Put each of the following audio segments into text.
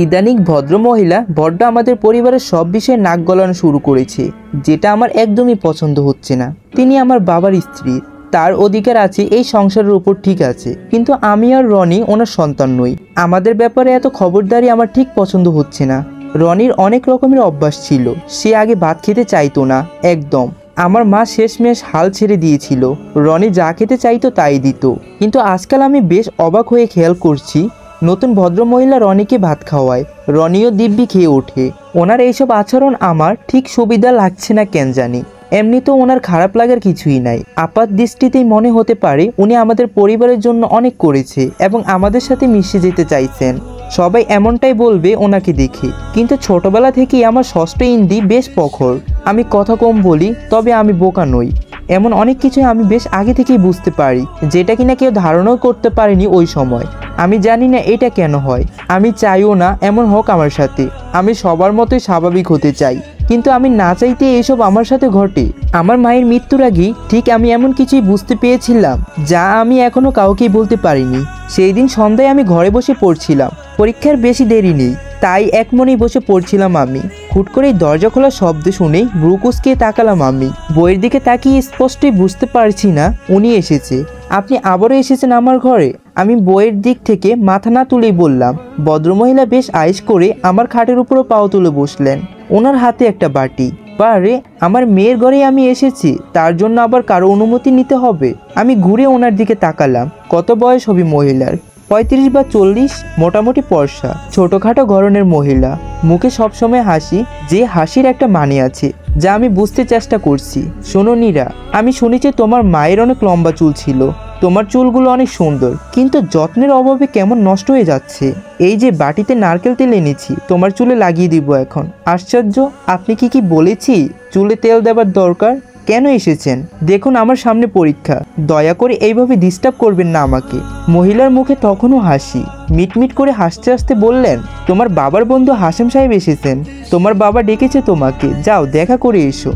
ইদানিং ভদ্রমহিলা বড্ড আমাদের পরিবারের সব বিষয়ে নাক গলানো শুরু করেছে, যেটা আমার একদমই পছন্দ হচ্ছে না। তিনি আমার বাবার স্ত্রী, তার অধিকার আছে এই সংসারের উপর, ঠিক আছে, কিন্তু আমি আর রনি ওনার সন্তান নই। আমাদের ব্যাপারে এত খবরদারি আমার ঠিক পছন্দ হচ্ছে না। রনির অনেক রকমের অভ্যাস ছিল, সে আগে ভাত খেতে চাইতো না একদম। আমার মা শেষমেশ হাল ছেড়ে দিয়েছিল, রনি যা খেতে চাইতো তাই দিত। কিন্তু আজকাল আমি বেশ অবাক হয়ে খেয়াল করছি, নতুন ভদ্রমহিলা রনিকে ভাত খাওয়ায়, রনিও দিব্যি খেয়ে ওঠে। ওনার এইসব আচরণ আমার ঠিক সুবিধা লাগছে না কেন জানি। এমনি তো ওনার খারাপ লাগার কিছুই নাই, আপাত দৃষ্টিতেই মনে হতে পারে উনি আমাদের পরিবারের জন্য অনেক করেছে এবং আমাদের সাথে মিশে যেতে চাইছেন। সবাই এমনটাই বলবে ওনাকে দেখে, কিন্তু ছোটবেলা থেকেই আমার ষষ্ঠ ইন্দ্রি বেশ প্রখর। আমি কথা কম বলি, তবে আমি বোকা নই। এমন অনেক কিছুই আমি বেশ আগে থেকেই বুঝতে পারি, যেটা কিনা কেউ ধারণাও করতে পারেনি ওই সময়। আমি জানি না এটা কেন হয়, আমি চাইও না এমন হোক আমার সাথে। আমি সবার মতোই স্বাভাবিক হতে চাই, কিন্তু আমি না চাইতে এইসব আমার সাথে ঘটে। আমার মায়ের মৃত্যুর আগেই ঠিক আমি এমন কিছুই বুঝতে পেরেছিলাম, যা আমি এখনো কাউকেই বলতে পারিনি। সেই দিন সন্ধ্যায় আমি ঘরে বসে পড়ছিলাম, পরীক্ষার বেশি দেরি নেই, তাই এক মনেই বসে পড়ছিলাম আমি। হুট করেই দরজা খোলার শব্দ শুনে ভ্রু কুঁচকে তাকালাম আমি। বইয়ের দিকে তাকিয়ে স্পষ্টই বুঝতে পারছি না উনি এসেছে। আপনি আবারও এসেছেন আমার ঘরে? আমি বইয়ের দিক থেকে মাথা না তুলেই বললাম। ভদ্রমহিলা বেশ আয়েশ করে আমার খাটের উপরও পাও তুলে বসলেন, ওনার হাতে একটা বাটি। বারে, আমার মেয়ের ঘরেই আমি এসেছি, তার জন্য আবার কারো অনুমতি নিতে হবে? আমি ঘুরে ওনার দিকে তাকালাম। কত বয়স হবে মহিলার? 35 বা 40, মোটামুটি পর্সা, ছোটখাটো গড়নের মহিলা, মুখে সবসময় হাসি, যে হাসির একটা মানে আছে যা আমি বুঝতে চেষ্টা করছি। শোনো নীরা, আমি শুনেছি তোমার মায়ের অনেক লম্বা চুল ছিল, তোমার চুলগুলো অনেক সুন্দর, কিন্তু যত্নের অভাবে কেমন নষ্ট হয়ে যাচ্ছে। এই যে বাটিতে নারকেল তেল এনেছি, তোমার চুলে লাগিয়ে দিব এখন। আশ্চর্য, আপনি কি বলেছি চুলে তেল দেবার দরকার? কেন এসেছেন? দেখুন আমার সামনে পরীক্ষা, দয়া করে এইভাবে ডিস্টার্ব করবেন না আমাকে। মহিলার মুখে তখনও হাসি, মিটমিট করে হাসতে হাসতে বললেন, তোমার বাবার বন্ধু হাশেম সাহেব এসেছেন, তোমার বাবা ডেকেছে তোমাকে, যাও দেখা করে এসো।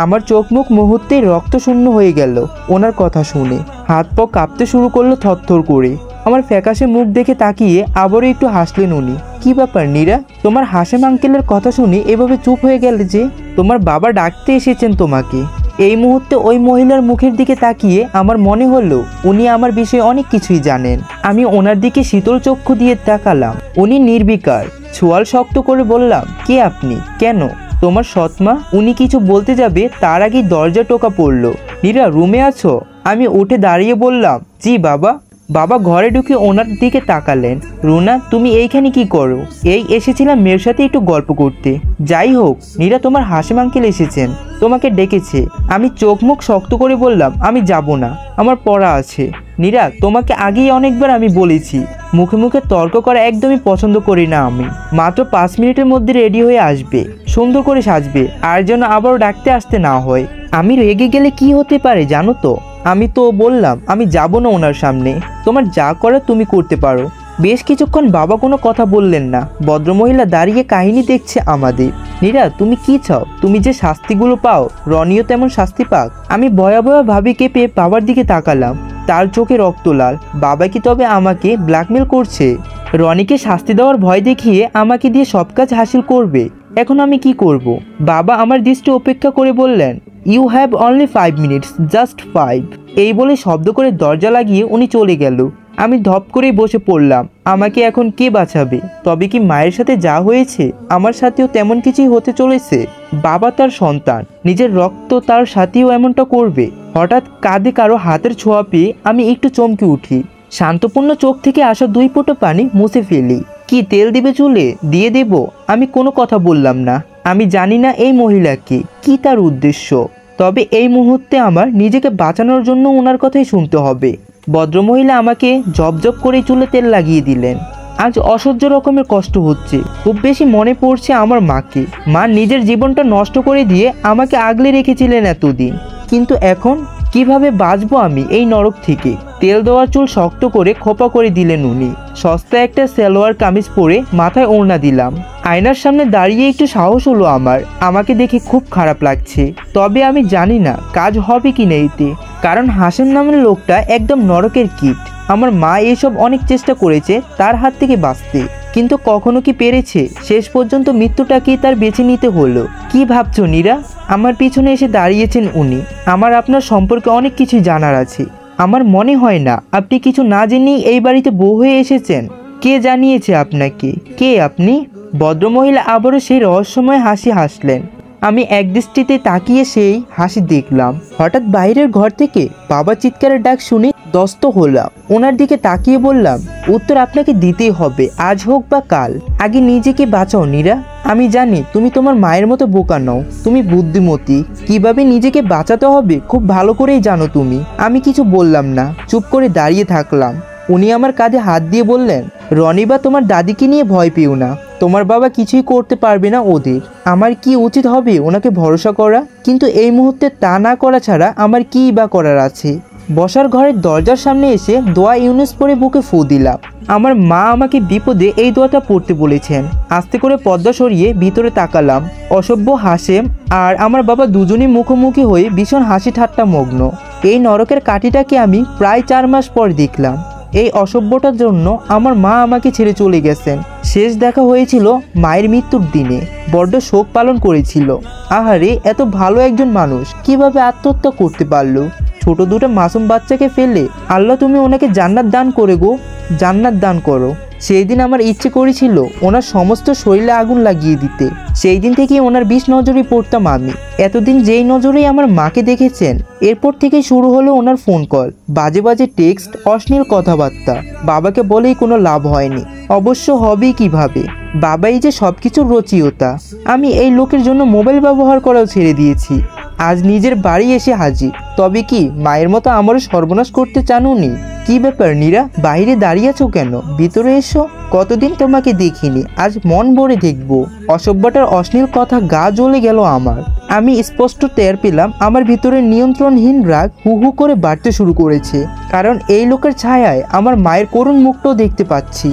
আমার চোখ মুখ মুহূর্তেই রক্তশূন্য হয়ে গেল ওনার কথা শুনে। হাত পা কাঁপতে শুরু করলো থরথর করে। আমার ফ্যাকাশে মুখ দেখে তাকিয়ে আবারও একটু হাসলেন উনি। কি ব্যাপার নীরা, তোমার হাশেম আঙ্কেলের কথা শুনে এভাবে চুপ হয়ে গেলে যে? তোমার বাবা ডাকতে এসেছেন তোমাকে। এই মুহূর্তে ওই মহিলার মুখের দিকে তাকিয়ে আমার মনে হলো উনি আমার বিষয়ে অনেক কিছুই জানেন। আমি ওনার দিকে শীতল চক্ষু দিয়ে তাকালাম। উনি নির্বিকার। ছোয়াল শক্ত করে বললাম, কে আপনি? কেন? তোমার সৎমা। উনি কিছু বলতে যাবে তার আগেই দরজা টোকা পড়লো। নীরা, রুমে আছো? আমি উঠে দাঁড়িয়ে বললাম, জি বাবা। বাবা ঘরে ঢুকে ওনার দিকে তাকালেন। রুনা, তুমি এইখানে কি করো? এই এসেছিলাম মেয়ের সাথে একটু গল্প করতে। যাই হোক নীরা, তোমার হাশেম আঙ্কেল এসেছেন, তোমাকে ডেকেছে। আমি চোখ মুখ শক্ত করে বললাম, আমি যাব না, আমার পড়া আছে। নীরা, তোমাকে আগেই অনেকবার আমি বলেছি, মুখে মুখে তর্ক করা একদমই পছন্দ করি না আমি। মাত্র 5 মিনিটের মধ্যে রেডি হয়ে আসবে, সুন্দর করে সাজবে, আর যেন আবারও ডাকতে আসতে না হয়। আমি রেগে গেলে কি হতে পারে জানো তো? আমি তো বললাম আমি যাব না ওনার সামনে। তোমার যা করার তুমি করতে পারো। বেশ কিছুক্ষণ বাবা কোনো কথা বললেন না। ভদ্রমহিলা দাঁড়িয়ে কাহিনী দেখছে আমাদের। নীরা, তুমি কি চাও? তুমি যে শাস্তিগুলো পাও, রনিও তেমন শাস্তি পাক। আমি ভয়াবহ ভাবে কেঁপে বাবার দিকে তাকালাম। তার চোখে রক্ত লাল। বাবা কি তবে আমাকে ব্ল্যাকমেল করছে? রনিকে শাস্তি দেওয়ার ভয় দেখিয়ে আমাকে দিয়ে সব কাজ হাসিল করবে। এখন আমি কি করব? বাবা আমার দৃষ্টি উপেক্ষা করে বললেন, you have only 5 minutes, just 5। এই বলে শব্দ করে দরজা লাগিয়ে উনি চলে গেল। আমি ধপ করেই বসে পড়লাম। আমাকে এখন কে বাঁচাবে? তবে কি মায়ের সাথে যা হয়েছে আমার সাথেও তেমন কিছুই হতে চলেছে? বাবা তার সন্তান, নিজের রক্ত, তার সাথেও এমনটা করবে? হঠাৎ কাঁধে কারো হাতের ছোঁয়া পেয়ে আমি একটু চমকে উঠি। শান্তপূর্ণ চোখ থেকে আসা 2 ফোঁটা পানি মুছে ফেলি। কি তেল দিবে চুলে? দিয়ে দেব। আমি কোনো কথা বললাম না। আমি জানি না এই মহিলাকে, কি তার উদ্দেশ্য, তবে এই মুহূর্তে আমার নিজেকে বাঁচানোর জন্য ওনার কথাই শুনতে হবে। ভদ্রমহিলা আমাকে জবজব করে চুলে তেল লাগিয়ে দিলেন। আজ অসহ্য রকমের কষ্ট হচ্ছে। খুব বেশি মনে পড়ছে আমার মাকে। মা নিজের জীবনটা নষ্ট করে দিয়ে আমাকে আগলে রেখেছিলেন এতদিন, কিন্তু এখন কিভাবে বাঁচবো আমি এই নরক থেকে? তেল দেওয়া চুল শক্ত করে খোপা করে দিলেন উনি। সস্তা একটা সালোয়ার কামিজ পরে মাথায় ওড়না দিলাম। আয়নার সামনে দাঁড়িয়ে একটু সাহস হলো আমার। আমাকে দেখে খুব খারাপ লাগছে, তবে আমি জানি না কাজ হবে কিনা এতে, কারণ হাশেম নামের লোকটা একদম নরকের কীট। আমার মা এইসব অনেক চেষ্টা করেছে তার হাত থেকে বাঁচতে, কিন্তু কখনো কি পেরেছে? শেষ পর্যন্ত মৃত্যুটাকেই তার বেছে নিতে হলো। কি ভাবছো নীরা? আমার পিছনে এসে দাঁড়িয়েছেন উনি। আমার আপনার সম্পর্কে অনেক কিছু জানার আছে। আমার মনে হয় না আপনি কিছু না জেনেই এই বাড়িতে বউ হয়ে এসেছেন। কে জানিয়েছে আপনাকে? কে আপনি? ভদ্রমহিলা আবারও সেই রহস্যময় হাসি হাসলেন। আমি একদৃষ্টিতে তাকিয়ে সেই হাসি দেখলাম। হঠাৎ বাইরের ঘর থেকে বাবা চিৎকারের ডাক শুনে দস্ত হলাম। ওনার দিকে তাকিয়ে বললাম, উত্তর আপনাকে দিতেই হবে, আজ হোক বা কাল। আগে নিজেকে বাঁচাও নীরা। আমি জানি তুমি তোমার মায়ের মতো বোকা নও, তুমি বুদ্ধিমতী। কিভাবে নিজেকে বাঁচাতে হবে খুব ভালো করেই জানো তুমি। আমি কিছু বললাম না, চুপ করে দাঁড়িয়ে থাকলাম। উনি আমার কাঁধে হাত দিয়ে বললেন, রনিবা তোমার দাদিকে নিয়ে ভয় পেও না, তোমার বাবা কিছুই করতে পারবে না ওদের। আমার কি উচিত হবে? ওনাকে ভরসা করা। কিন্তু এই মুহূর্তে তা না করা ছাড়া আমার কী বা করার আছে? বসার ঘরের দরজার সামনে এসে দোয়া ইউনুস পরে বুকে ফু দিলাম। আমার মা আমাকে বিপদে এই দোয়াটা পড়তে বলেছেন। আস্তে করে পর্দা সরিয়ে ভিতরে তাকালাম। অসভ্য হাসেম আর আমার বাবা দুজনই মুখোমুখি হয়ে ভীষণ হাসি ঠাট্টা মগ্ন। এই নরকের কাঠিটাকে আমি প্রায় 4 মাস পর দেখলাম। এই অসভ্যটার জন্য আমার মা আমাকে ছেড়ে চলে গেছেন। শেষ দেখা হয়েছিল মায়ের মৃত্যুর দিনে। বড্ড শোক পালন করেছিল। আহারে, এত ভালো একজন মানুষ কিভাবে আত্মহত্যা করতে পারলো? ছোট দুটো মাসুম বাচ্চাকে ফেললে। আল্লাহ তুমি ওনাকে জান্নাত দান করে গো, জান্নাত দান করো। সেই দিন আমার ইচ্ছে করেছিল ওনার সমস্ত শরীরে আগুন লাগিয়ে দিতে। সেই দিন থেকেই ওনার 20 নজরে পড়তাম আমি। এতদিন যেই নজরেই আমার মাকে দেখেছেন, এরপর থেকে শুরু হলো ওনার ফোন কল, বাজে বাজে টেক্সট, অশ্লীল কথাবার্তা। বাবাকে বলেই কোনো লাভ হয়নি। অবশ্য হবেই কিভাবে? বাবাই যে সবকিছুর রচিয়তা। আমি এই লোকের জন্য মোবাইল ব্যবহার করাও ছেড়ে দিয়েছি। আজ নিজের বাড়ি এসে হাজির। তবে কি মায়ের মতো আমারও সর্বনাশ করতে চান উনি? কি ব্যাপার নীরা, বাইরে দাঁড়িয়ে আছো কেন? ভিতরে এসো। কতদিন তোমাকে দেখিনি, আজ মন ভরে দেখবো। অসভ্যটার অশ্লীল কথা গা জ্বলে গেল আমার। আমি স্পষ্ট টের পেলাম আমার ভিতরে নিয়ন্ত্রণহীন রাগ হু হু করে বাড়তে শুরু করেছে। কারণ এই লোকের ছায়ায় আমার মায়ের করুণ মুখটাও দেখতে পাচ্ছি।